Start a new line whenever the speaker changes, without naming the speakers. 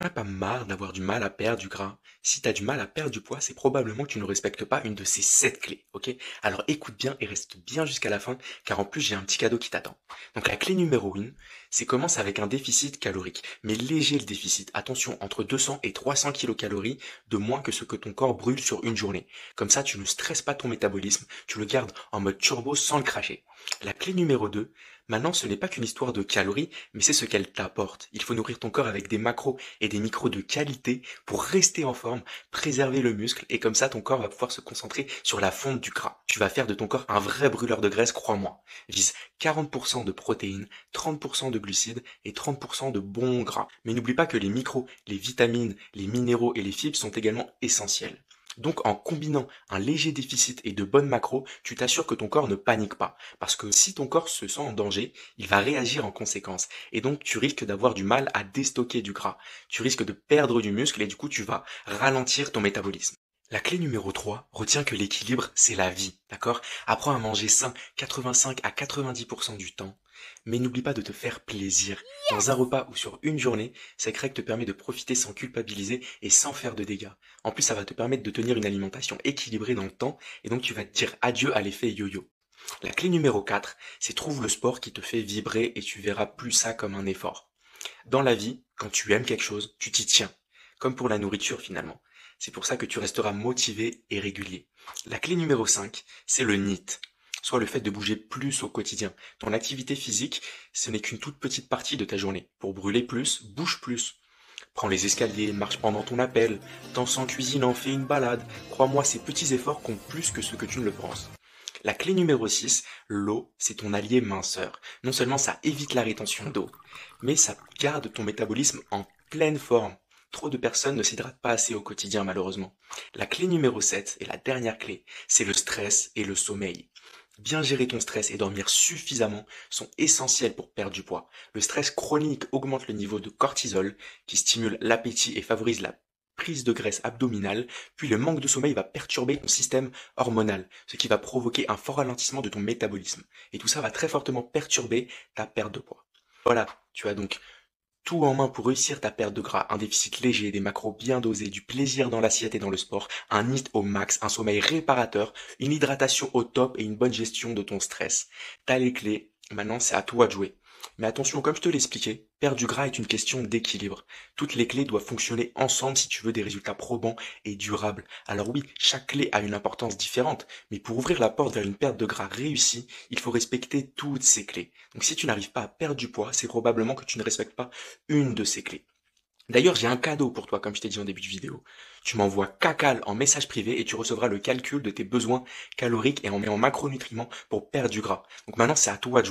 T'en as pas marre d'avoir du mal à perdre du gras? Si t'as du mal à perdre du poids, c'est probablement que tu ne respectes pas une de ces 7 clés, ok? Alors écoute bien et reste bien jusqu'à la fin, car en plus j'ai un petit cadeau qui t'attend. Donc la clé numéro 1, c'est commence avec un déficit calorique, mais léger le déficit. Attention, entre 200 et 300 kilocalories de moins que ce que ton corps brûle sur une journée. Comme ça, tu ne stresses pas ton métabolisme, tu le gardes en mode turbo sans le cracher. La clé numéro 2, maintenant ce n'est pas qu'une histoire de calories, mais c'est ce qu'elle t'apporte. Il faut nourrir ton corps avec des macros et des micros de qualité pour rester en forme, préserver le muscle et comme ça ton corps va pouvoir se concentrer sur la fonte du gras. Tu vas faire de ton corps un vrai brûleur de graisse, crois-moi. Vise 40% de protéines, 30% de glucides et 30% de bons gras. Mais n'oublie pas que les micros, les vitamines, les minéraux et les fibres sont également essentiels. Donc en combinant un léger déficit et de bonnes macros, tu t'assures que ton corps ne panique pas. Parce que si ton corps se sent en danger, il va réagir en conséquence. Et donc tu risques d'avoir du mal à déstocker du gras. Tu risques de perdre du muscle et du coup tu vas ralentir ton métabolisme. La clé numéro 3, retiens que l'équilibre, c'est la vie, d'accord? Apprends à manger sain 85 à 90% du temps, mais n'oublie pas de te faire plaisir. Dans un repas ou sur une journée, cette règle te permet de profiter sans culpabiliser et sans faire de dégâts. En plus, ça va te permettre de tenir une alimentation équilibrée dans le temps, et donc tu vas te dire adieu à l'effet yo-yo. La clé numéro 4, c'est trouve le sport qui te fait vibrer et tu verras plus ça comme un effort. Dans la vie, quand tu aimes quelque chose, tu t'y tiens. Comme pour la nourriture finalement. C'est pour ça que tu resteras motivé et régulier. La clé numéro 5, c'est le NEAT, soit le fait de bouger plus au quotidien. Ton activité physique, ce n'est qu'une toute petite partie de ta journée. Pour brûler plus, bouge plus. Prends les escaliers, marche pendant ton appel, danse en cuisinant, fais une balade. Crois-moi, ces petits efforts comptent plus que ce que tu ne le penses. La clé numéro 6, l'eau, c'est ton allié minceur. Non seulement ça évite la rétention d'eau, mais ça garde ton métabolisme en pleine forme. Trop de personnes ne s'hydratent pas assez au quotidien malheureusement. La clé numéro 7 et la dernière clé, c'est le stress et le sommeil. Bien gérer ton stress et dormir suffisamment sont essentiels pour perdre du poids. Le stress chronique augmente le niveau de cortisol, qui stimule l'appétit et favorise la prise de graisse abdominale, puis le manque de sommeil va perturber ton système hormonal, ce qui va provoquer un fort ralentissement de ton métabolisme. Et tout ça va très fortement perturber ta perte de poids. Voilà, tu as donc tout en main pour réussir ta perte de gras, un déficit léger, des macros bien dosés, du plaisir dans l'assiette et dans le sport, un NEAT au max, un sommeil réparateur, une hydratation au top et une bonne gestion de ton stress. T'as les clés, maintenant c'est à toi de jouer. Mais attention, comme je te l'expliquais, perdre du gras est une question d'équilibre. Toutes les clés doivent fonctionner ensemble si tu veux des résultats probants et durables. Alors oui, chaque clé a une importance différente, mais pour ouvrir la porte vers une perte de gras réussie, il faut respecter toutes ces clés. Donc si tu n'arrives pas à perdre du poids, c'est probablement que tu ne respectes pas une de ces clés. D'ailleurs, j'ai un cadeau pour toi, comme je t'ai dit en début de vidéo. Tu m'envoies CACAL en message privé et tu recevras le calcul de tes besoins caloriques et en macronutriments pour perdre du gras. Donc maintenant, c'est à toi de jouer.